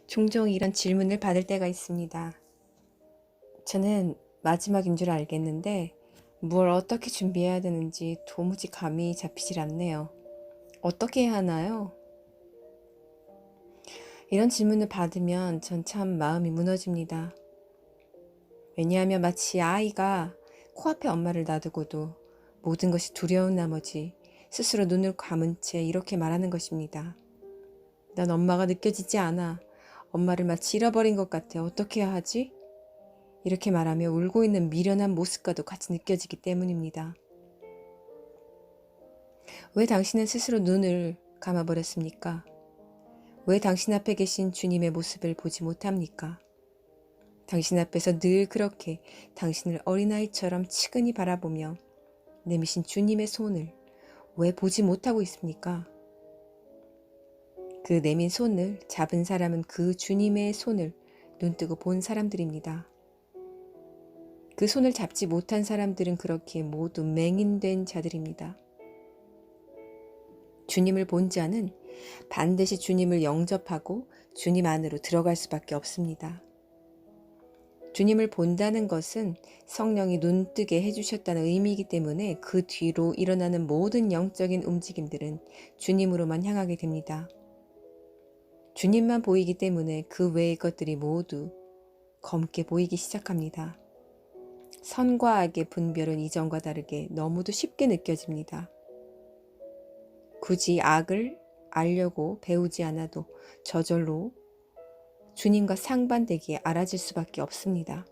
종종 이런 질문을 받을 때가 있습니다. 저는 마지막인 줄 알겠는데 뭘 어떻게 준비해야 되는지 도무지 감이 잡히질 않네요. 어떻게 해야 하나요? 이런 질문을 받으면 전 참 마음이 무너집니다. 왜냐하면 마치 아이가 코앞에 엄마를 놔두고도 모든 것이 두려운 나머지 스스로 눈을 감은 채 이렇게 말하는 것입니다. 난 엄마가 느껴지지 않아. 엄마를 마치 잃어버린 것 같아. 어떻게 해야 하지? 이렇게 말하며 울고 있는 미련한 모습과도 같이 느껴지기 때문입니다. 왜 당신은 스스로 눈을 감아버렸습니까? 왜 당신 앞에 계신 주님의 모습을 보지 못합니까? 당신 앞에서 늘 그렇게 당신을 어린아이처럼 치근히 바라보며 내미신 주님의 손을 왜 보지 못하고 있습니까? 그 내민 손을 잡은 사람은 그 주님의 손을 눈뜨고 본 사람들입니다. 그 손을 잡지 못한 사람들은 그렇게 모두 맹인된 자들입니다. 주님을 본 자는 반드시 주님을 영접하고 주님 안으로 들어갈 수밖에 없습니다. 주님을 본다는 것은 성령이 눈뜨게 해주셨다는 의미이기 때문에 그 뒤로 일어나는 모든 영적인 움직임들은 주님으로만 향하게 됩니다. 주님만 보이기 때문에 그 외의 것들이 모두 검게 보이기 시작합니다. 선과 악의 분별은 이전과 다르게 너무도 쉽게 느껴집니다. 굳이 악을 알려고 배우지 않아도 저절로 주님과 상반되기에 알아질 수밖에 없습니다.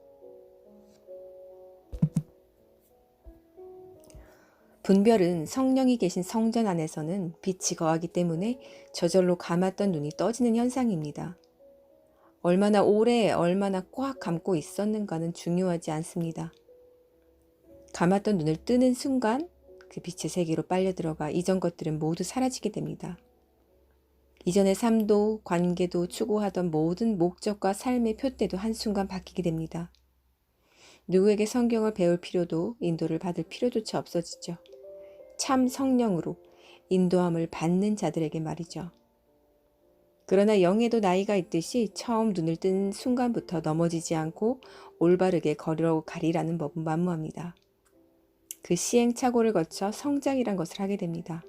분별은 성령이 계신 성전 안에서는 빛이 거하기 때문에 저절로 감았던 눈이 떠지는 현상입니다. 얼마나 오래, 얼마나 꽉 감고 있었는가는 중요하지 않습니다. 감았던 눈을 뜨는 순간 그 빛의 세계로 빨려 들어가 이전 것들은 모두 사라지게 됩니다. 이전의 삶도 관계도 추구하던 모든 목적과 삶의 표대도 한순간 바뀌게 됩니다. 누구에게 성경을 배울 필요도 인도를 받을 필요조차 없어지죠. 참 성령으로 인도함을 받는 자들에게 말이죠. 그러나 영에도 나이가 있듯이 처음 눈을 뜬 순간부터 넘어지지 않고 올바르게 걸어가리라는 법은 만무합니다. 그 시행착오를 거쳐 성장이란 것을 하게 됩니다.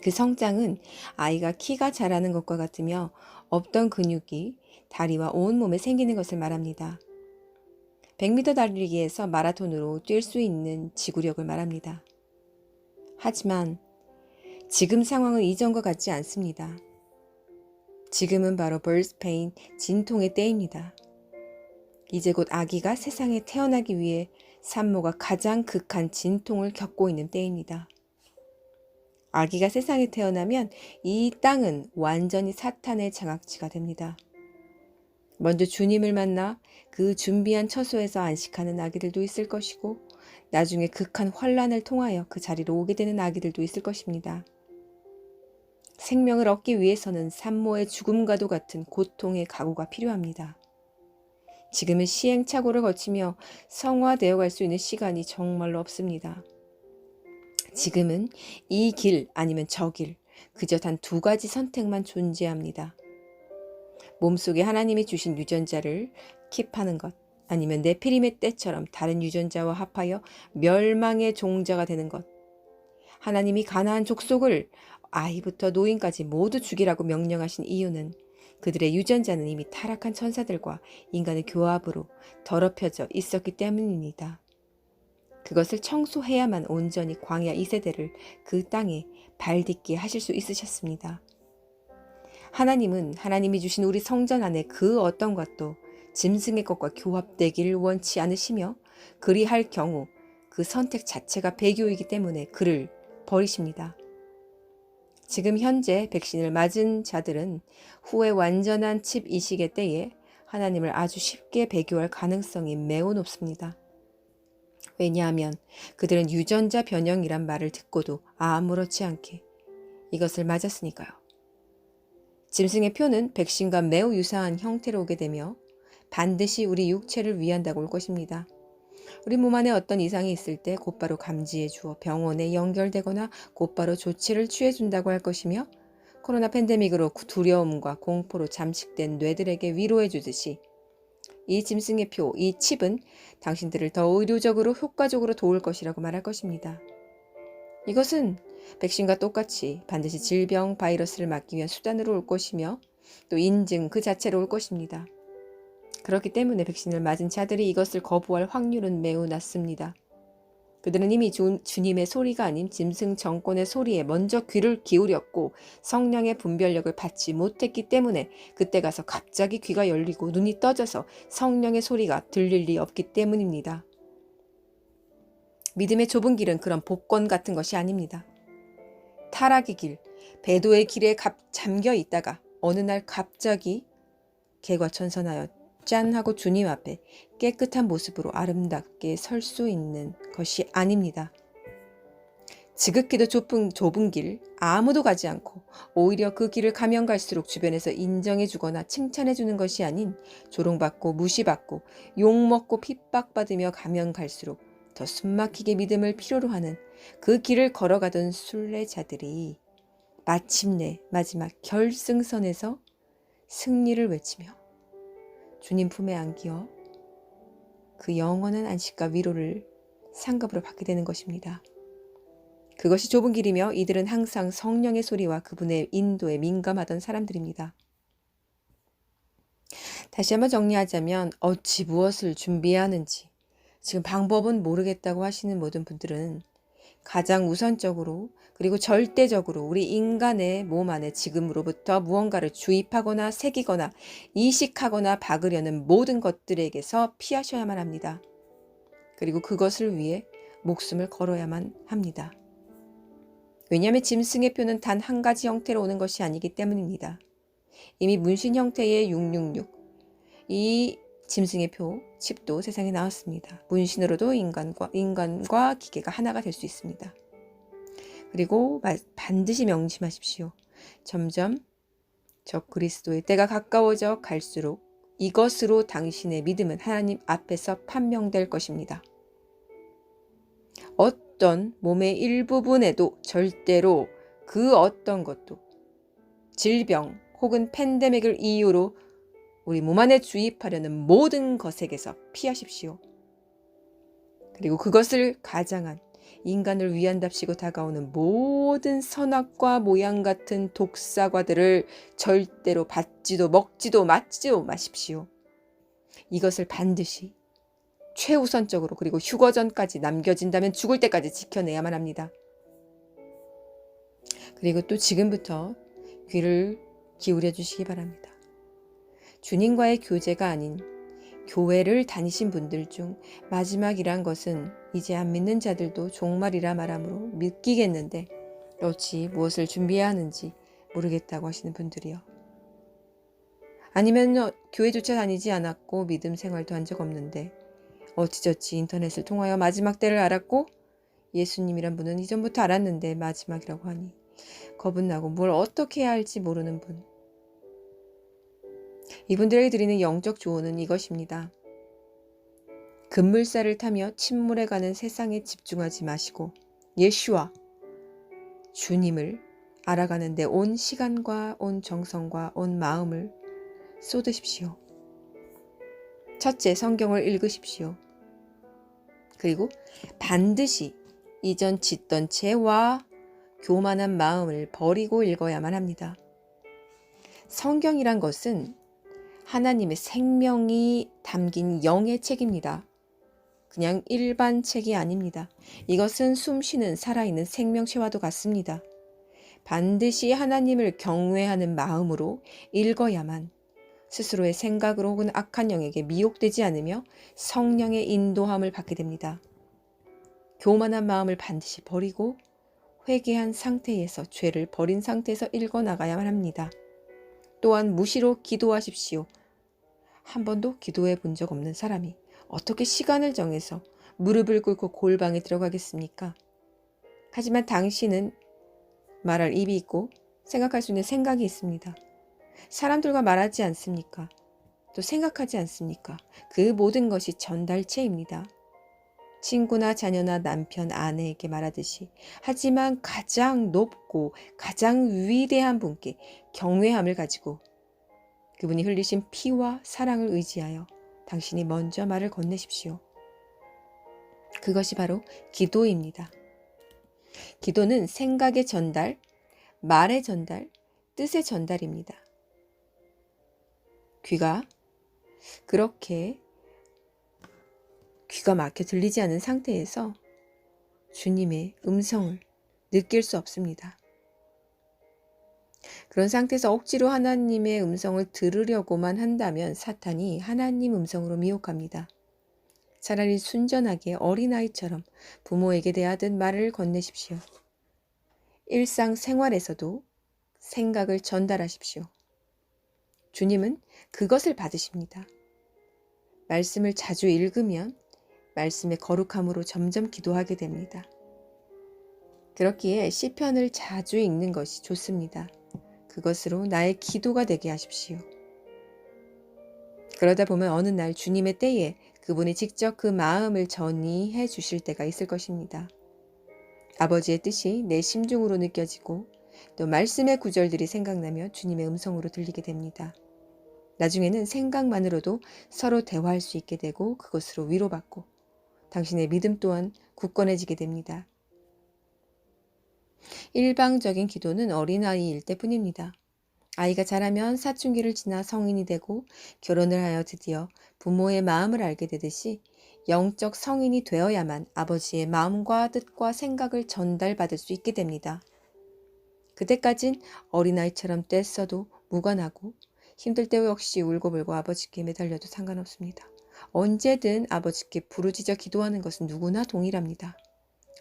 그 성장은 아이가 키가 자라는 것과 같으며 없던 근육이 다리와 온몸에 생기는 것을 말합니다. 100m 달리기에서 마라톤으로 뛸 수 있는 지구력을 말합니다. 하지만 지금 상황은 이전과 같지 않습니다. 지금은 바로 birth pain, 진통의 때입니다. 이제 곧 아기가 세상에 태어나기 위해 산모가 가장 극한 진통을 겪고 있는 때입니다. 아기가 세상에 태어나면 이 땅은 완전히 사탄의 장악지가 됩니다. 먼저 주님을 만나 그 준비한 처소에서 안식하는 아기들도 있을 것이고 나중에 극한 환란을 통하여 그 자리로 오게 되는 아기들도 있을 것입니다. 생명을 얻기 위해서는 산모의 죽음과도 같은 고통의 각오가 필요합니다. 지금은 시행착오를 거치며 성화되어 갈 수 있는 시간이 정말로 없습니다. 지금은 이 길 아니면 저 길, 그저 단 두 가지 선택만 존재합니다. 몸속에 하나님이 주신 유전자를 킵하는 것, 아니면 네피림의 때처럼 다른 유전자와 합하여 멸망의 종자가 되는 것. 하나님이 가나안 족속을 아이부터 노인까지 모두 죽이라고 명령하신 이유는 그들의 유전자는 이미 타락한 천사들과 인간의 교합으로 더럽혀져 있었기 때문입니다. 그것을 청소해야만 온전히 광야 2세대를 그 땅에 발딛게 하실 수 있으셨습니다. 하나님은 하나님이 주신 우리 성전 안에 그 어떤 것도 짐승의 것과 교합되기를 원치 않으시며 그리할 경우 그 선택 자체가 배교이기 때문에 그를 버리십니다. 지금 현재 백신을 맞은 자들은 후에 완전한 칩 이식의 때에 하나님을 아주 쉽게 배교할 가능성이 매우 높습니다. 왜냐하면 그들은 유전자 변형이란 말을 듣고도 아무렇지 않게 이것을 맞았으니까요. 짐승의 표는 백신과 매우 유사한 형태로 오게 되며 반드시 우리 육체를 위한다고 올 것입니다. 우리 몸 안에 어떤 이상이 있을 때 곧바로 감지해 주어 병원에 연결되거나 곧바로 조치를 취해 준다고 할 것이며 코로나 팬데믹으로 두려움과 공포로 잠식된 뇌들에게 위로해 주듯이 이 짐승의 표, 이 칩은 당신들을 더 의료적으로 효과적으로 도울 것이라고 말할 것입니다. 이것은 백신과 똑같이 반드시 질병, 바이러스를 막기 위한 수단으로 올 것이며 또 인증 그 자체로 올 것입니다. 그렇기 때문에 백신을 맞은 자들이 이것을 거부할 확률은 매우 낮습니다. 그들은 이미 주님의 소리가 아닌 짐승 정권의 소리에 먼저 귀를 기울였고 성령의 분별력을 받지 못했기 때문에 그때 가서 갑자기 귀가 열리고 눈이 떠져서 성령의 소리가 들릴 리 없기 때문입니다. 믿음의 좁은 길은 그런 복권 같은 것이 아닙니다. 타락의 길, 배도의 길에 잠겨 있다가 어느 날 갑자기 개과천선하여 짠 하고 주님 앞에 깨끗한 모습으로 아름답게 설 수 있는 것이 아닙니다. 지극히도 좁은 길, 아무도 가지 않고 오히려 그 길을 가면 갈수록 주변에서 인정해 주거나 칭찬해 주는 것이 아닌 조롱받고 무시받고 욕먹고 핍박받으며 가면 갈수록 더 숨막히게 믿음을 필요로 하는 그 길을 걸어가던 순례자들이 마침내 마지막 결승선에서 승리를 외치며 주님 품에 안기어 그 영원한 안식과 위로를 상급으로 받게 되는 것입니다. 그것이 좁은 길이며 이들은 항상 성령의 소리와 그분의 인도에 민감하던 사람들입니다. 다시 한번 정리하자면 어찌 무엇을 준비해야 하는지 지금 방법은 모르겠다고 하시는 모든 분들은 가장 우선적으로 그리고 절대적으로 우리 인간의 몸 안에 지금으로부터 무언가를 주입하거나 새기거나 이식하거나 박으려는 모든 것들에게서 피하셔야만 합니다. 그리고 그것을 위해 목숨을 걸어야만 합니다. 왜냐하면 짐승의 표는 단 한 가지 형태로 오는 것이 아니기 때문입니다. 이미 문신 형태의 666, 이 짐승의 표, 칩도 세상에 나왔습니다. 문신으로도 인간과 기계가 하나가 될 수 있습니다. 그리고 반드시 명심하십시오. 점점 적 그리스도의 때가 가까워져 갈수록 이것으로 당신의 믿음은 하나님 앞에서 판명될 것입니다. 어떤 몸의 일부분에도 절대로 그 어떤 것도 질병 혹은 팬데믹을 이유로 우리 몸 안에 주입하려는 모든 것에게서 피하십시오. 그리고 그것을 가장한 인간을 위한답시고 다가오는 모든 선악과 모양 같은 독사과들을 절대로 받지도 먹지도 맞지도 마십시오. 이것을 반드시 최우선적으로 그리고 휴거 전까지 남겨진다면 죽을 때까지 지켜내야만 합니다. 그리고 또 지금부터 귀를 기울여 주시기 바랍니다. 주님과의 교제가 아닌 교회를 다니신 분들 중 마지막이란 것은 이제 안 믿는 자들도 종말이라 말함으로 믿기겠는데 어찌 무엇을 준비해야 하는지 모르겠다고 하시는 분들이요. 아니면 교회조차 다니지 않았고 믿음 생활도 한 적 없는데 어찌저찌 인터넷을 통하여 마지막 때를 알았고 예수님이란 분은 이전부터 알았는데 마지막이라고 하니 겁은 나고 뭘 어떻게 해야 할지 모르는 분. 이분들에게 드리는 영적 조언은 이것입니다. 급물살을 타며 침몰해 가는 세상에 집중하지 마시고 예수와 주님을 알아가는데 온 시간과 온 정성과 온 마음을 쏟으십시오. 첫째, 성경을 읽으십시오. 그리고 반드시 이전 짓던 죄와 교만한 마음을 버리고 읽어야만 합니다. 성경이란 것은 하나님의 생명이 담긴 영의 책입니다. 그냥 일반 책이 아닙니다. 이것은 숨쉬는 살아있는 생명체와도 같습니다. 반드시 하나님을 경외하는 마음으로 읽어야만 스스로의 생각으로 혹은 악한 영에게 미혹되지 않으며 성령의 인도함을 받게 됩니다. 교만한 마음을 반드시 버리고 회개한 상태에서 죄를 버린 상태에서 읽어나가야만 합니다. 또한 무시로 기도하십시오. 한 번도 기도해 본 적 없는 사람이 어떻게 시간을 정해서 무릎을 꿇고 골방에 들어가겠습니까? 하지만 당신은 말할 입이 있고 생각할 수 있는 생각이 있습니다. 사람들과 말하지 않습니까? 또 생각하지 않습니까? 그 모든 것이 전달체입니다. 친구나 자녀나 남편, 아내에게 말하듯이 하지만 가장 높고 가장 위대한 분께 경외함을 가지고 그분이 흘리신 피와 사랑을 의지하여 당신이 먼저 말을 건네십시오. 그것이 바로 기도입니다. 기도는 생각의 전달, 말의 전달, 뜻의 전달입니다. 그렇게 귀가 막혀 들리지 않은 상태에서 주님의 음성을 느낄 수 없습니다. 그런 상태에서 억지로 하나님의 음성을 들으려고만 한다면 사탄이 하나님 음성으로 미혹합니다. 차라리 순전하게 어린아이처럼 부모에게 대하듯 말을 건네십시오. 일상생활에서도 생각을 전달하십시오. 주님은 그것을 받으십니다. 말씀을 자주 읽으면 말씀의 거룩함으로 점점 기도하게 됩니다. 그렇기에 시편을 자주 읽는 것이 좋습니다. 그것으로 나의 기도가 되게 하십시오. 그러다 보면 어느 날 주님의 때에 그분이 직접 그 마음을 전이해 주실 때가 있을 것입니다. 아버지의 뜻이 내 심중으로 느껴지고 또 말씀의 구절들이 생각나며 주님의 음성으로 들리게 됩니다. 나중에는 생각만으로도 서로 대화할 수 있게 되고 그것으로 위로받고 당신의 믿음 또한 굳건해지게 됩니다. 일방적인 기도는 어린아이일 때뿐입니다. 아이가 자라면 사춘기를 지나 성인이 되고 결혼을 하여 드디어 부모의 마음을 알게 되듯이 영적 성인이 되어야만 아버지의 마음과 뜻과 생각을 전달받을 수 있게 됩니다. 그때까진 어린아이처럼 떼써도 무관하고 힘들 때 역시 울고불고 아버지께 매달려도 상관없습니다. 언제든 아버지께 부르짖어 기도하는 것은 누구나 동일합니다.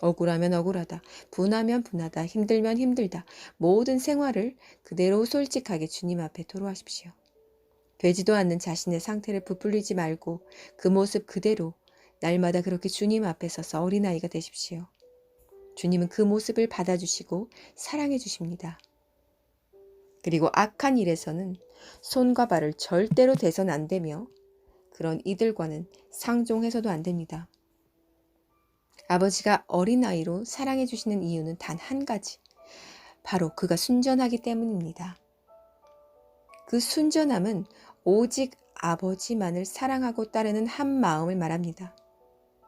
억울하면 억울하다, 분하면 분하다, 힘들면 힘들다. 모든 생활을 그대로 솔직하게 주님 앞에 토로하십시오. 되지도 않는 자신의 상태를 부풀리지 말고 그 모습 그대로 날마다 그렇게 주님 앞에 서서 어린아이가 되십시오. 주님은 그 모습을 받아주시고 사랑해 주십니다. 그리고 악한 일에서는 손과 발을 절대로 대선 안 되며 그런 이들과는 상종해서도 안 됩니다. 아버지가 어린아이로 사랑해 주시는 이유는 단 한 가지. 바로 그가 순전하기 때문입니다. 그 순전함은 오직 아버지만을 사랑하고 따르는 한 마음을 말합니다.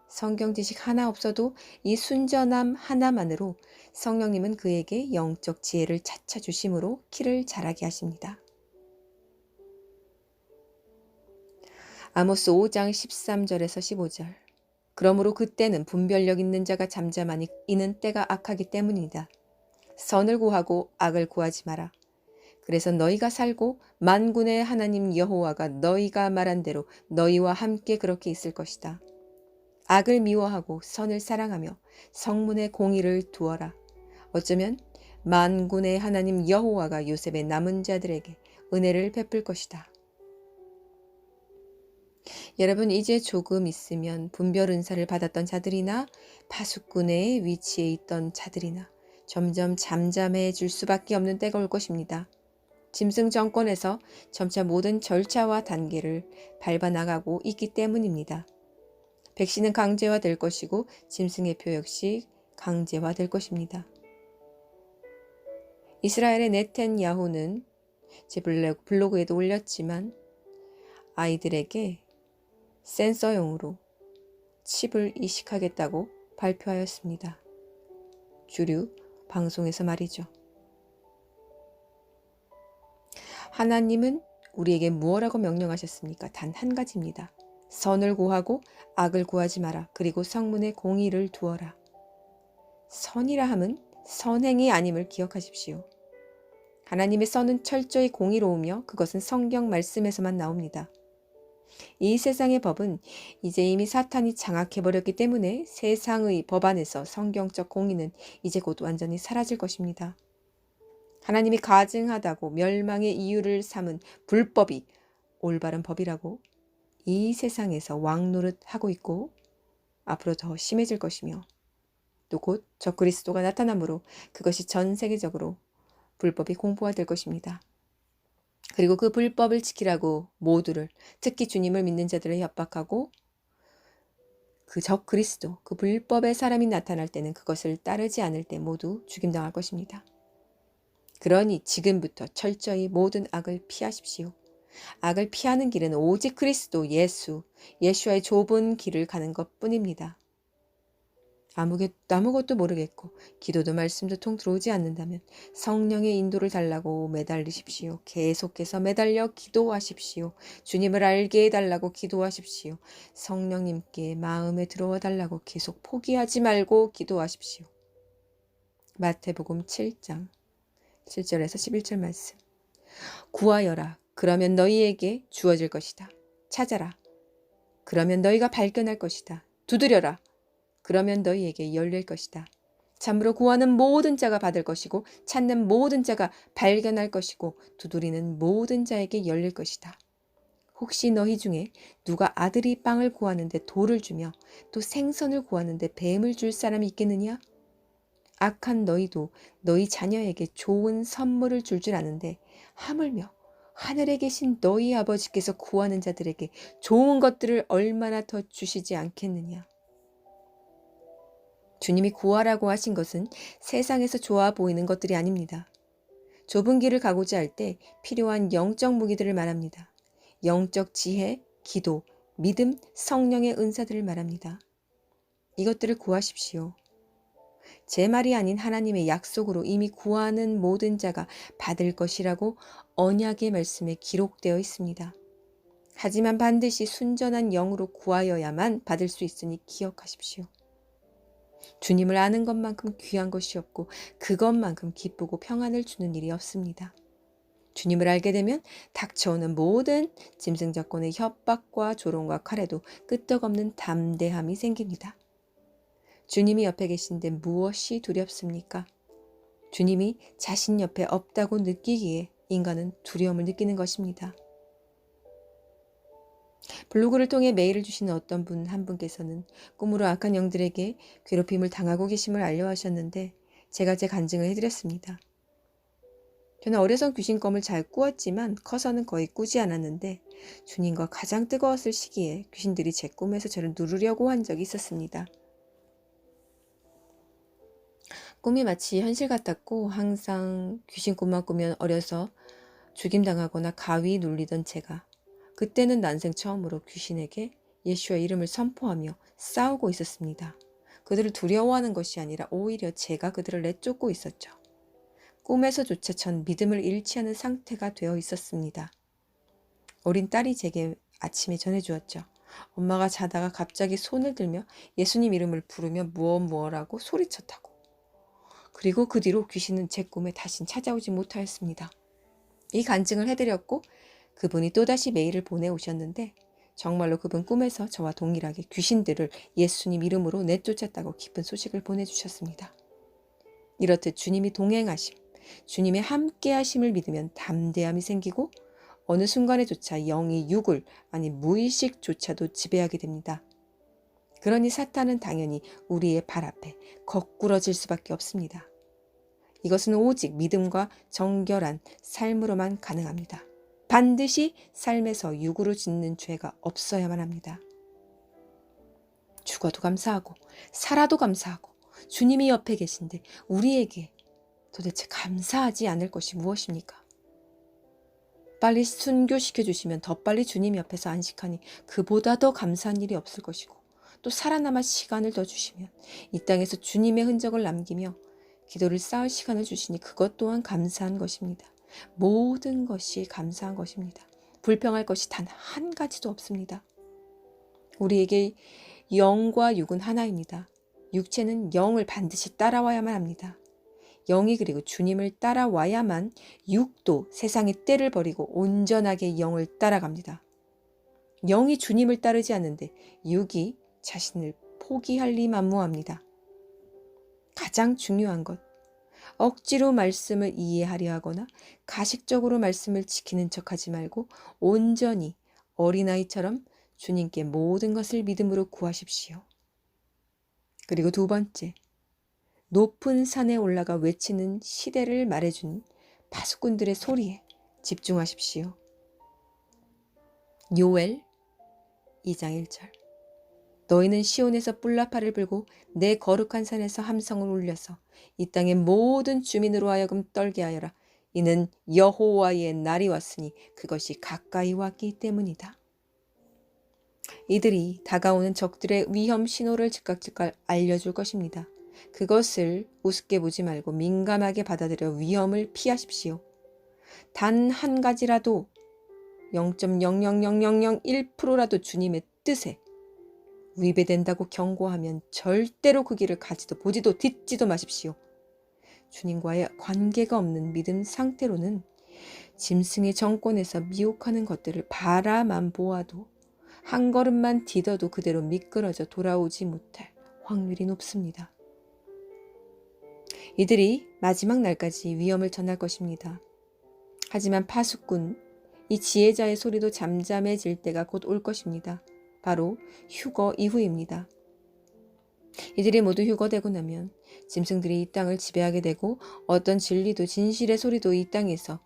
성경 지식 하나 없어도 이 순전함 하나만으로 성령님은 그에게 영적 지혜를 차차 주심으로 키를 자라게 하십니다. 아모스 5장 13절에서 15절. 그러므로 그때는 분별력 있는 자가 잠잠하니 이는 때가 악하기 때문이다. 선을 구하고 악을 구하지 마라. 그래서 너희가 살고 만군의 하나님 여호와가 너희가 말한 대로 너희와 함께 그렇게 있을 것이다. 악을 미워하고 선을 사랑하며 성문의 공의를 두어라. 어쩌면 만군의 하나님 여호와가 요셉의 남은 자들에게 은혜를 베풀 것이다. 여러분, 이제 조금 있으면 분별 은사를 받았던 자들이나 파수꾼의 위치에 있던 자들이나 점점 잠잠해질 수밖에 없는 때가 올 것입니다. 짐승 정권에서 점차 모든 절차와 단계를 밟아나가고 있기 때문입니다. 백신은 강제화될 것이고 짐승의 표 역시 강제화될 것입니다. 이스라엘의 네탄야후는 제 블로그에도 올렸지만 아이들에게 센서용으로 칩을 이식하겠다고 발표하였습니다. 주류 방송에서 말이죠. 하나님은 우리에게 무엇라고 명령하셨습니까? 단 한 가지입니다. 선을 구하고 악을 구하지 마라. 그리고 성문에 공의를 두어라. 선이라 함은 선행이 아님을 기억하십시오. 하나님의 선은 철저히 공의로우며 그것은 성경 말씀에서만 나옵니다. 이 세상의 법은 이제 이미 사탄이 장악해버렸기 때문에 세상의 법 안에서 성경적 공의는 이제 곧 완전히 사라질 것입니다. 하나님이 가증하다고 멸망의 이유를 삼은 불법이 올바른 법이라고 이 세상에서 왕노릇하고 있고 앞으로 더 심해질 것이며 또 곧 적그리스도가 나타나므로 그것이 전 세계적으로 불법이 공포화될 것입니다. 그리고 그 불법을 지키라고 모두를, 특히 주님을 믿는 자들을 협박하고 그 적 그리스도, 그 불법의 사람이 나타날 때는 그것을 따르지 않을 때 모두 죽임당할 것입니다. 그러니 지금부터 철저히 모든 악을 피하십시오. 악을 피하는 길은 오직 그리스도 예수, 예수와의 좁은 길을 가는 것뿐입니다. 아무것도 모르겠고 기도도 말씀도 통 들어오지 않는다면 성령의 인도를 달라고 매달리십시오. 계속해서 매달려 기도하십시오. 주님을 알게 해달라고 기도하십시오. 성령님께 마음에 들어와 달라고 계속 포기하지 말고 기도하십시오. 마태복음 7장 7절에서 11절 말씀. 구하여라. 그러면 너희에게 주어질 것이다. 찾아라. 그러면 너희가 발견할 것이다. 두드려라. 그러면 너희에게 열릴 것이다. 참으로 구하는 모든 자가 받을 것이고 찾는 모든 자가 발견할 것이고 두드리는 모든 자에게 열릴 것이다. 혹시 너희 중에 누가 아들이 빵을 구하는데 돌을 주며 또 생선을 구하는데 뱀을 줄 사람이 있겠느냐? 악한 너희도 너희 자녀에게 좋은 선물을 줄 아는데 하물며 하늘에 계신 너희 아버지께서 구하는 자들에게 좋은 것들을 얼마나 더 주시지 않겠느냐? 주님이 구하라고 하신 것은 세상에서 좋아 보이는 것들이 아닙니다. 좁은 길을 가고자 할 때 필요한 영적 무기들을 말합니다. 영적 지혜, 기도, 믿음, 성령의 은사들을 말합니다. 이것들을 구하십시오. 제 말이 아닌 하나님의 약속으로 이미 구하는 모든 자가 받을 것이라고 언약의 말씀에 기록되어 있습니다. 하지만 반드시 순전한 영으로 구하여야만 받을 수 있으니 기억하십시오. 주님을 아는 것만큼 귀한 것이 없고 그것만큼 기쁘고 평안을 주는 일이 없습니다. 주님을 알게 되면 닥쳐오는 모든 짐승작권의 협박과 조롱과 칼에도 끄떡없는 담대함이 생깁니다. 주님이 옆에 계신데 무엇이 두렵습니까? 주님이 자신 옆에 없다고 느끼기에 인간은 두려움을 느끼는 것입니다. 블로그를 통해 메일을 주시는 어떤 분 한 분께서는 꿈으로 악한 영들에게 괴롭힘을 당하고 계심을 알려하셨는데 제가 제 간증을 해드렸습니다. 저는 어려서 귀신껌을 잘 꾸었지만 커서는 거의 꾸지 않았는데 주님과 가장 뜨거웠을 시기에 귀신들이 제 꿈에서 저를 누르려고 한 적이 있었습니다. 꿈이 마치 현실 같았고 항상 귀신 꿈만 꾸면 어려서 죽임당하거나 가위 눌리던 제가 그때는 난생 처음으로 귀신에게 예수의 이름을 선포하며 싸우고 있었습니다. 그들을 두려워하는 것이 아니라 오히려 제가 그들을 내쫓고 있었죠. 꿈에서조차 전 믿음을 잃지 않은 상태가 되어 있었습니다. 어린 딸이 제게 아침에 전해주었죠. 엄마가 자다가 갑자기 손을 들며 예수님 이름을 부르며 무엇라고 소리쳤다고. 그리고 그 뒤로 귀신은 제 꿈에 다신 찾아오지 못하였습니다. 이 간증을 해드렸고 그분이 또다시 메일을 보내오셨는데 정말로 그분 꿈에서 저와 동일하게 귀신들을 예수님 이름으로 내쫓았다고 기쁜 소식을 보내주셨습니다. 이렇듯 주님이 동행하심, 주님의 함께하심을 믿으면 담대함이 생기고 어느 순간에조차 영이 육을 아니 무의식조차도 지배하게 됩니다. 그러니 사탄은 당연히 우리의 발 앞에 거꾸러질 수밖에 없습니다. 이것은 오직 믿음과 정결한 삶으로만 가능합니다. 반드시 삶에서 육으로 짓는 죄가 없어야만 합니다. 죽어도 감사하고 살아도 감사하고 주님이 옆에 계신데 우리에게 도대체 감사하지 않을 것이 무엇입니까? 빨리 순교시켜 주시면 더 빨리 주님 옆에서 안식하니 그보다 더 감사한 일이 없을 것이고 또 살아남아 시간을 더 주시면 이 땅에서 주님의 흔적을 남기며 기도를 쌓을 시간을 주시니 그것 또한 감사한 것입니다. 모든 것이 감사한 것입니다. 불평할 것이 단 한 가지도 없습니다. 우리에게 영과 육은 하나입니다. 육체는 영을 반드시 따라와야만 합니다. 영이 그리고 주님을 따라와야만 육도 세상의 때를 버리고 온전하게 영을 따라갑니다. 영이 주님을 따르지 않는데 육이 자신을 포기할 리 만무합니다. 가장 중요한 것, 억지로 말씀을 이해하려 하거나 가식적으로 말씀을 지키는 척하지 말고 온전히 어린아이처럼 주님께 모든 것을 믿음으로 구하십시오. 그리고 두 번째, 높은 산에 올라가 외치는 시대를 말해준 파수꾼들의 소리에 집중하십시오. 요엘 2장 1절. 너희는 시온에서 뿔라파를 불고 내 거룩한 산에서 함성을 울려서 이 땅의 모든 주민으로 하여금 떨게 하여라. 이는 여호와의 날이 왔으니 그것이 가까이 왔기 때문이다. 이들이 다가오는 적들의 위험 신호를 즉각 알려줄 것입니다. 그것을 우습게 보지 말고 민감하게 받아들여 위험을 피하십시오. 단 한 가지라도 0.0000001%라도 주님의 뜻에 위배된다고 경고하면 절대로 그 길을 가지도 보지도 듣지도 마십시오. 주님과의 관계가 없는 믿음 상태로는 짐승의 정권에서 미혹하는 것들을 바라만 보아도 한 걸음만 디뎌도 그대로 미끄러져 돌아오지 못할 확률이 높습니다. 이들이 마지막 날까지 위험을 전할 것입니다. 하지만 파수꾼, 이 지혜자의 소리도 잠잠해질 때가 곧 올 것입니다. 바로 휴거 이후입니다. 이들이 모두 휴거되고 나면 짐승들이 이 땅을 지배하게 되고 어떤 진리도 진실의 소리도 이 땅에서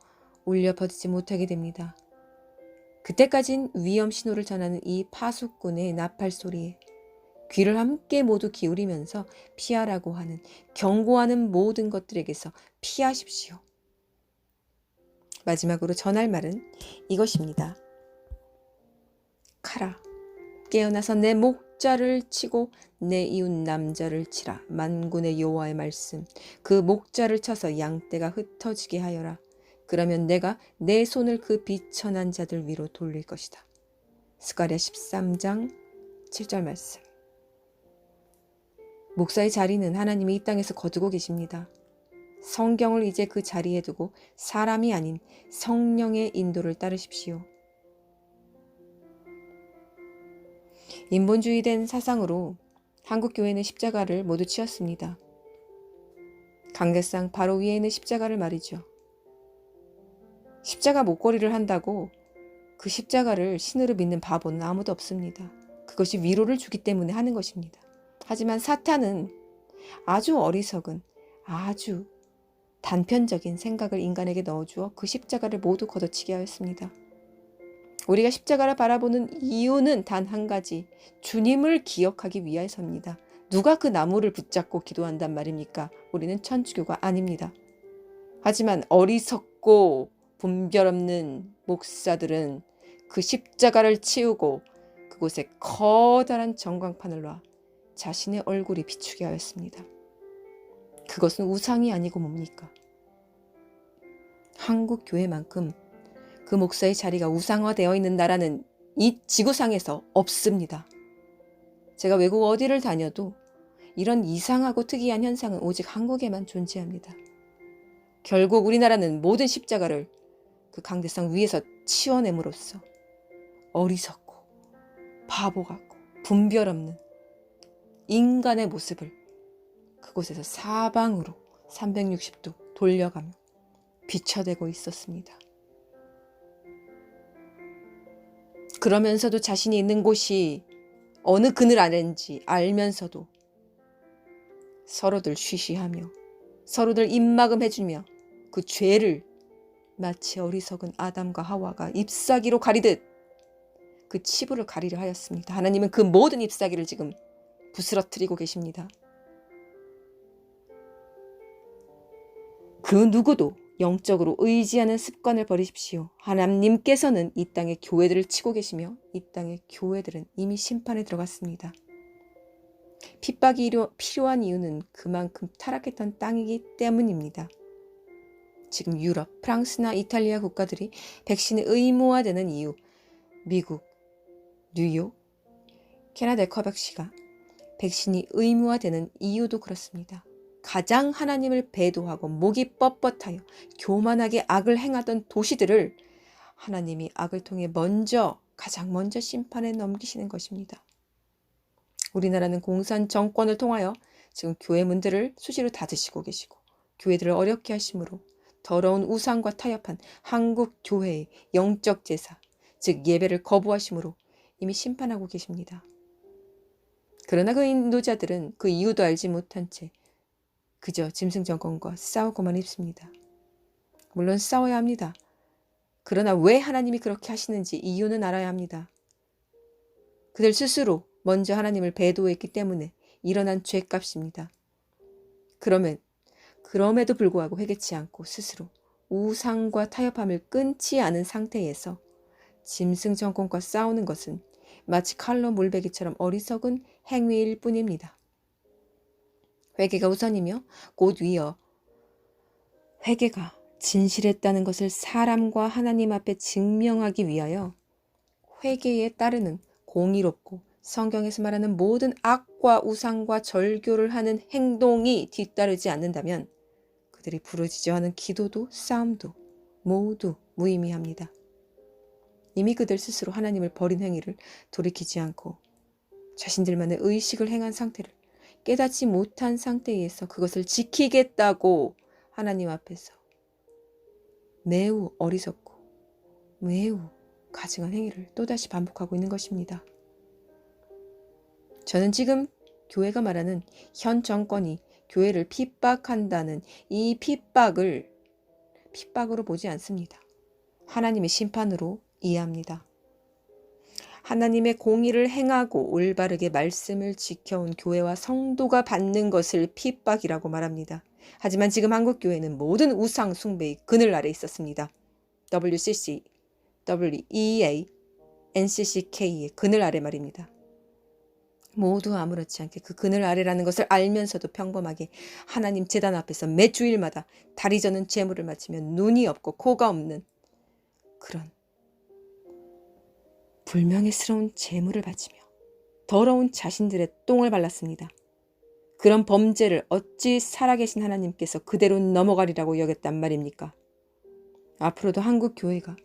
울려 퍼지지 못하게 됩니다. 그때까진 위험 신호를 전하는 이 파수꾼의 나팔 소리에 귀를 함께 모두 기울이면서 피하라고 하는, 경고하는 모든 것들에게서 피하십시오. 마지막으로 전할 말은 이것입니다. 카라, 깨어나서 내 목자를 치고 내 이웃 남자를 치라. 만군의 여호와의 말씀. 그 목자를 쳐서 양떼가 흩어지게 하여라. 그러면 내가 내 손을 그 비천한 자들 위로 돌릴 것이다. 스가랴 13장 7절 말씀. 목사의 자리는 하나님이 이 땅에서 거두고 계십니다. 성경을 이제 그 자리에 두고 사람이 아닌 성령의 인도를 따르십시오. 인본주의된 사상으로 한국 교회는 십자가를 모두 치었습니다. 강대상 바로 위에 있는 십자가를 말이죠. 십자가 목걸이를 한다고 그 십자가를 신으로 믿는 바보는 아무도 없습니다. 그것이 위로를 주기 때문에 하는 것입니다. 하지만 사탄은 아주 어리석은, 아주 단편적인 생각을 인간에게 넣어주어 그 십자가를 모두 걷어치게 하였습니다. 우리가 십자가를 바라보는 이유는 단 한 가지, 주님을 기억하기 위해서입니다. 누가 그 나무를 붙잡고 기도한단 말입니까? 우리는 천주교가 아닙니다. 하지만 어리석고 분별 없는 목사들은 그 십자가를 치우고 그곳에 커다란 전광판을 놔 자신의 얼굴이 비추게 하였습니다. 그것은 우상이 아니고 뭡니까? 한국 교회만큼 그 목사의 자리가 우상화되어 있는 나라는 이 지구상에서 없습니다. 제가 외국 어디를 다녀도 이런 이상하고 특이한 현상은 오직 한국에만 존재합니다. 결국 우리나라는 모든 십자가를 그 강대상 위에서 치워냄으로써 어리석고 바보 같고 분별 없는 인간의 모습을 그곳에서 사방으로 360도 돌려가며 비춰대고 있었습니다. 그러면서도 자신이 있는 곳이 어느 그늘 아래인지 알면서도 서로들 쉬쉬하며 서로들 입막음해주며 그 죄를 마치 어리석은 아담과 하와가 잎사귀로 가리듯 그 치부를 가리려 하였습니다. 하나님은 그 모든 잎사귀를 지금 부스러뜨리고 계십니다. 그 누구도 영적으로 의지하는 습관을 버리십시오. 하나님께서는 이 땅의 교회들을 치고 계시며 이 땅의 교회들은 이미 심판에 들어갔습니다. 핍박이 필요한 이유는 그만큼 타락했던 땅이기 때문입니다. 지금 유럽, 프랑스나 이탈리아 국가들이 백신이 의무화되는 이유, 미국, 뉴욕, 캐나다의 쿼벡시가 백신이 의무화되는 이유도 그렇습니다. 가장 하나님을 배도하고 목이 뻣뻣하여 교만하게 악을 행하던 도시들을 하나님이 악을 통해 가장 먼저 심판에 넘기시는 것입니다. 우리나라는 공산 정권을 통하여 지금 교회 문들을 수시로 닫으시고 계시고 교회들을 어렵게 하심으로 더러운 우상과 타협한 한국 교회의 영적 제사, 즉 예배를 거부하심으로 이미 심판하고 계십니다. 그러나 그 인도자들은 그 이유도 알지 못한 채 그저 짐승 정권과 싸우고만 있습니다. 물론 싸워야 합니다. 그러나 왜 하나님이 그렇게 하시는지 이유는 알아야 합니다. 그들 스스로 먼저 하나님을 배도했기 때문에 일어난 죄값입니다. 그럼에도 불구하고 회개치 않고 스스로 우상과 타협함을 끊지 않은 상태에서 짐승 정권과 싸우는 것은 마치 칼로 물베기처럼 어리석은 행위일 뿐입니다. 회개가 우선이며 곧 위어 회개가 진실했다는 것을 사람과 하나님 앞에 증명하기 위하여 회개에 따르는 공의롭고 성경에서 말하는 모든 악과 우상과 절교를 하는 행동이 뒤따르지 않는다면 그들이 부르짖어하는 기도도 싸움도 모두 무의미합니다. 이미 그들 스스로 하나님을 버린 행위를 돌이키지 않고 자신들만의 의식을 행한 상태를 깨닫지 못한 상태에서 그것을 지키겠다고 하나님 앞에서 매우 어리석고 매우 가증한 행위를 또다시 반복하고 있는 것입니다. 저는 지금 교회가 말하는 현 정권이 교회를 핍박한다는 이 핍박으로 보지 않습니다. 하나님의 심판으로 이해합니다. 하나님의 공의를 행하고 올바르게 말씀을 지켜온 교회와 성도가 받는 것을 핍박이라고 말합니다. 하지만 지금 한국교회는 모든 우상 숭배의 그늘 아래 있었습니다. WCC, WEA, NCCK의 그늘 아래 말입니다. 모두 아무렇지 않게 그 그늘 아래라는 것을 알면서도 평범하게 하나님 제단 앞에서 매 주일마다 다리 저는 제물을 바치며 눈이 없고 코가 없는 그런 불명예스러운 제물을 바치며 더러운 자신들의 똥을 발랐습니다. 그런 범죄를 어찌 살아계신 하나님께서 그대로 넘어가리라고 여겼단 말입니까? 앞으로도 한국 교회가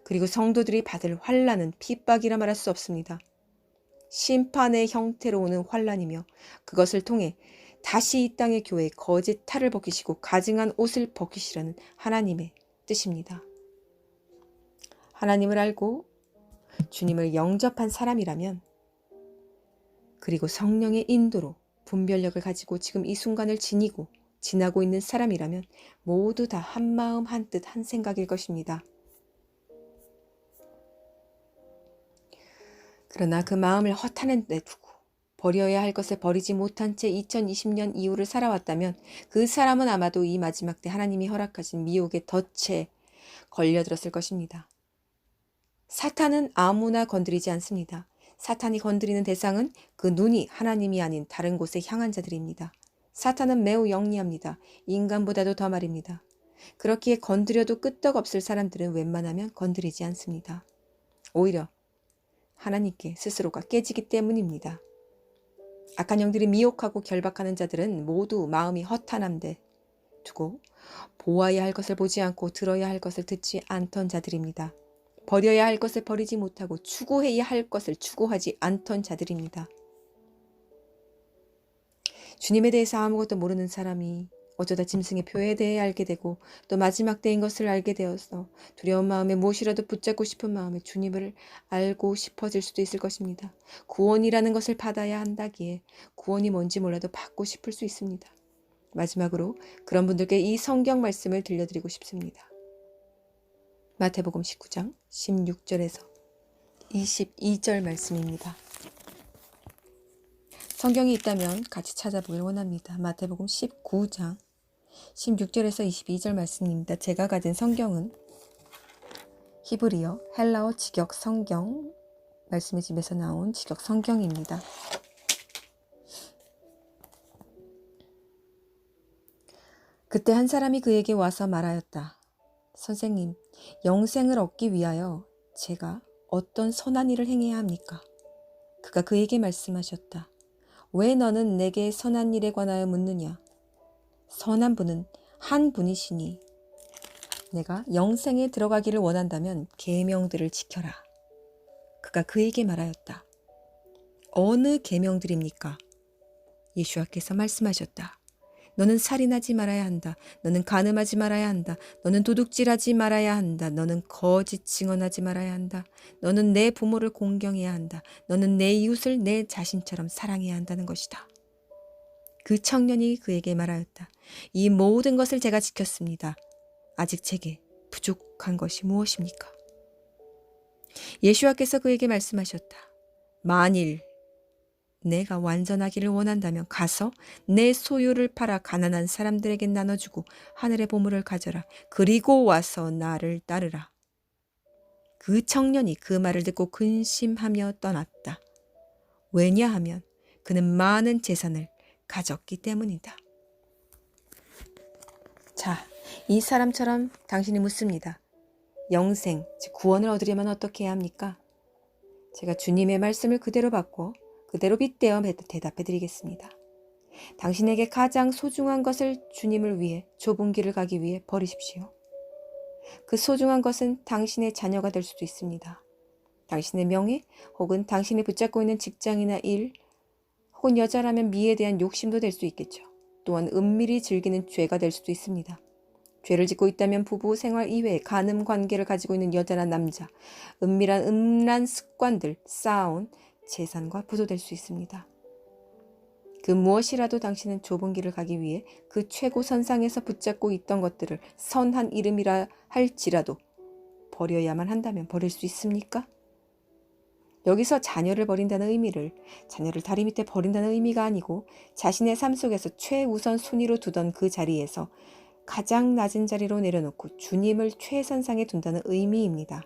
그리고 성도들이 받을 환난은 핍박이라 말할 수 없습니다. 심판의 형태로 오는 환난이며 그것을 통해 다시 이 땅의 교회에 거짓 탈을 벗기시고 가증한 옷을 벗기시라는 하나님의 뜻입니다. 하나님을 알고 주님을 영접한 사람이라면 그리고 성령의 인도로 분별력을 가지고 지금 이 순간을 지나고 있는 사람이라면 모두 다 한마음 한뜻 한 생각일 것입니다. 그러나 그 마음을 허탄에 두고 버려야 할 것을 버리지 못한 채 2020년 이후를 살아왔다면 그 사람은 아마도 이 마지막 때 하나님이 허락하신 미혹의 덫에 걸려들었을 것입니다. 사탄은 아무나 건드리지 않습니다. 사탄이 건드리는 대상은 그 눈이 하나님이 아닌 다른 곳에 향한 자들입니다. 사탄은 매우 영리합니다. 인간보다도 더 말입니다. 그렇기에 건드려도 끄떡없을 사람들은 웬만하면 건드리지 않습니다. 오히려 하나님께 스스로가 깨지기 때문입니다. 악한 영들이 미혹하고 결박하는 자들은 모두 마음이 허탄함돼 두고 보아야 할 것을 보지 않고 들어야 할 것을 듣지 않던 자들입니다. 버려야 할 것을 버리지 못하고 추구해야 할 것을 추구하지 않던 자들입니다. 주님에 대해서 아무것도 모르는 사람이 어쩌다 짐승의 표에 대해 알게 되고 또 마지막 때인 것을 알게 되어서 두려운 마음에 무엇이라도 붙잡고 싶은 마음에 주님을 알고 싶어질 수도 있을 것입니다. 구원이라는 것을 받아야 한다기에 구원이 뭔지 몰라도 받고 싶을 수 있습니다. 마지막으로 그런 분들께 이 성경 말씀을 들려드리고 싶습니다. 마태복음 19장 16절에서 22절 말씀입니다. 성경이 있다면 같이 찾아보길 원합니다. 마태복음 19장 16절에서 22절 말씀입니다. 제가 가진 성경은 히브리어, 헬라어 직역 성경, 말씀의 집에서 나온 직역 성경입니다. 그때 한 사람이 그에게 와서 말하였다. 선생님, 영생을 얻기 위하여 제가 어떤 선한 일을 행해야 합니까? 그가 그에게 말씀하셨다. 왜 너는 내게 선한 일에 관하여 묻느냐? 선한 분은 한 분이시니 내가 영생에 들어가기를 원한다면 계명들을 지켜라. 그가 그에게 말하였다. 어느 계명들입니까? 예수와께서 말씀하셨다. 너는 살인하지 말아야 한다. 너는 간음하지 말아야 한다. 너는 도둑질하지 말아야 한다. 너는 거짓 증언하지 말아야 한다. 너는 내 부모를 공경해야 한다. 너는 내 이웃을 내 자신처럼 사랑해야 한다는 것이다. 그 청년이 그에게 말하였다. 이 모든 것을 제가 지켰습니다. 아직 제게 부족한 것이 무엇입니까? 예수와께서 그에게 말씀하셨다. 만일 내가 완전하기를 원한다면 가서 내 소유를 팔아 가난한 사람들에게 나눠주고 하늘의 보물을 가져라. 그리고 와서 나를 따르라. 그 청년이 그 말을 듣고 근심하며 떠났다. 왜냐하면 그는 많은 재산을 가졌기 때문이다. 자, 이 사람처럼 당신이 묻습니다. 영생, 즉 구원을 얻으려면 어떻게 해야 합니까? 제가 주님의 말씀을 그대로 받고 그대로 빗대어 대답해 드리겠습니다. 당신에게 가장 소중한 것을 주님을 위해 좁은 길을 가기 위해 버리십시오. 그 소중한 것은 당신의 자녀가 될 수도 있습니다. 당신의 명예 혹은 당신이 붙잡고 있는 직장이나 일 혹은 여자라면 미에 대한 욕심도 될 수 있겠죠. 또한 은밀히 즐기는 죄가 될 수도 있습니다. 죄를 짓고 있다면 부부 생활 이외에 간음 관계를 가지고 있는 여자나 남자, 은밀한 음란 습관들 쌓아온 재산과 부도될 수 있습니다. 그 무엇이라도 당신은 좁은 길을 가기 위해 그 최고선상에서 붙잡고 있던 것들을 선한 이름이라 할지라도 버려야만 한다면 버릴 수 있습니까? 여기서 자녀를 버린다는 의미를 자녀를 다리 밑에 버린다는 의미가 아니고 자신의 삶 속에서 최우선 순위로 두던 그 자리에서 가장 낮은 자리로 내려놓고 주님을 최선상에 둔다는 의미입니다.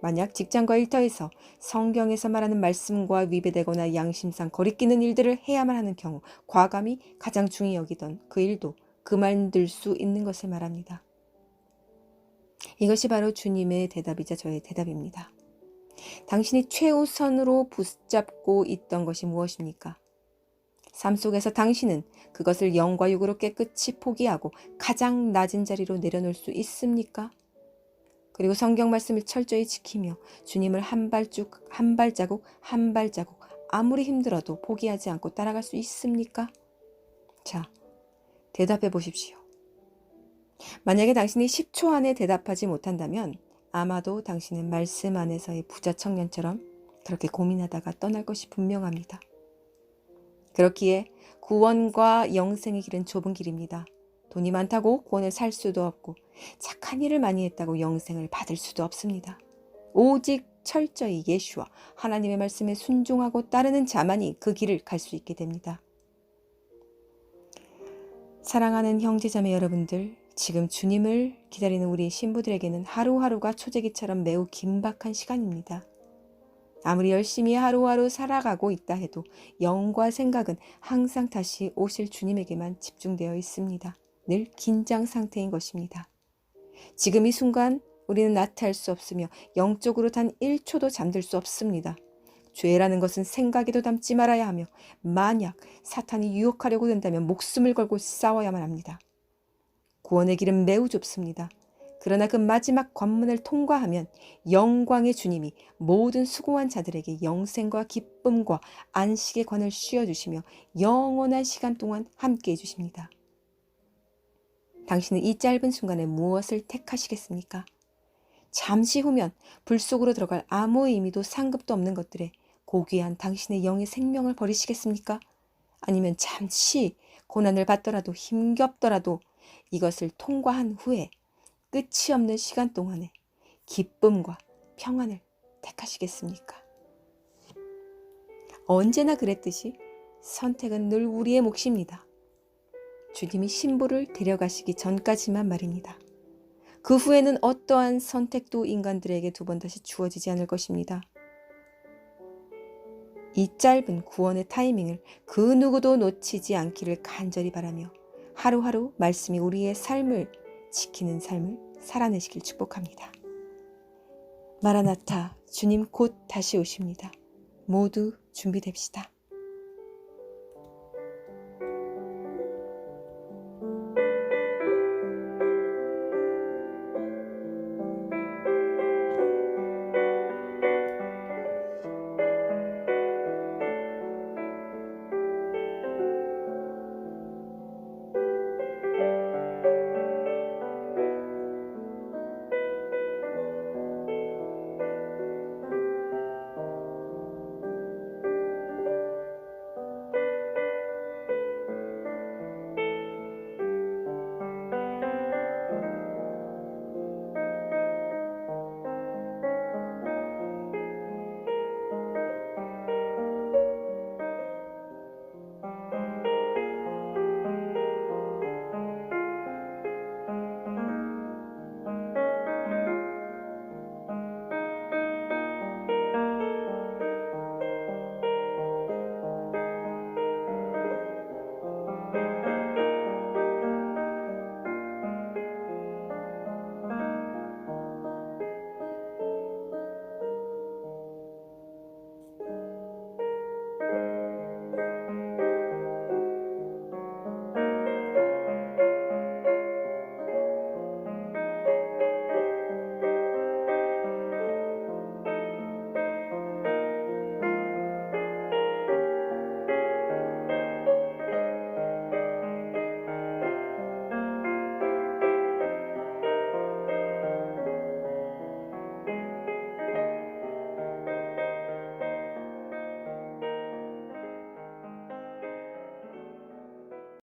만약 직장과 일터에서 성경에서 말하는 말씀과 위배되거나 양심상 거리끼는 일들을 해야만 하는 경우 과감히 가장 중히 여기던 그 일도 그만둘 수 있는 것을 말합니다. 이것이 바로 주님의 대답이자 저의 대답입니다. 당신이 최우선으로 붙잡고 있던 것이 무엇입니까? 삶 속에서 당신은 그것을 영과 육으로 깨끗이 포기하고 가장 낮은 자리로 내려놓을 수 있습니까? 그리고 성경 말씀을 철저히 지키며 주님을 한 발자국 아무리 힘들어도 포기하지 않고 따라갈 수 있습니까? 자, 대답해 보십시오. 만약에 당신이 10초 안에 대답하지 못한다면 아마도 당신은 말씀 안에서의 부자 청년처럼 그렇게 고민하다가 떠날 것이 분명합니다. 그렇기에 구원과 영생의 길은 좁은 길입니다. 돈이 많다고 구원을 살 수도 없고 착한 일을 많이 했다고 영생을 받을 수도 없습니다. 오직 철저히 예수와 하나님의 말씀에 순종하고 따르는 자만이 그 길을 갈 수 있게 됩니다. 사랑하는 형제자매 여러분들, 지금 주님을 기다리는 우리 신부들에게는 하루하루가 초재기처럼 매우 긴박한 시간입니다. 아무리 열심히 하루하루 살아가고 있다 해도 영과 생각은 항상 다시 오실 주님에게만 집중되어 있습니다. 늘 긴장 상태인 것입니다. 지금 이 순간 우리는 나태할 수 없으며 영적으로 단 1초도 잠들 수 없습니다. 죄라는 것은 생각에도 담지 말아야 하며 만약 사탄이 유혹하려고 된다면 목숨을 걸고 싸워야만 합니다. 구원의 길은 매우 좁습니다. 그러나 그 마지막 관문을 통과하면 영광의 주님이 모든 수고한 자들에게 영생과 기쁨과 안식의 관을 씌워주시며 영원한 시간 동안 함께해 주십니다. 당신은 이 짧은 순간에 무엇을 택하시겠습니까? 잠시 후면 불 속으로 들어갈 아무 의미도 상급도 없는 것들에 고귀한 당신의 영의 생명을 버리시겠습니까? 아니면 잠시 고난을 받더라도 힘겹더라도 이것을 통과한 후에 끝이 없는 시간 동안에 기쁨과 평안을 택하시겠습니까? 언제나 그랬듯이 선택은 늘 우리의 몫입니다. 주님이 신부를 데려가시기 전까지만 말입니다. 그 후에는 어떠한 선택도 인간들에게 두 번 다시 주어지지 않을 것입니다. 이 짧은 구원의 타이밍을 그 누구도 놓치지 않기를 간절히 바라며 하루하루 말씀이 우리의 삶을 지키는 삶을 살아내시길 축복합니다. 마라나타, 주님 곧 다시 오십니다. 모두 준비됩시다.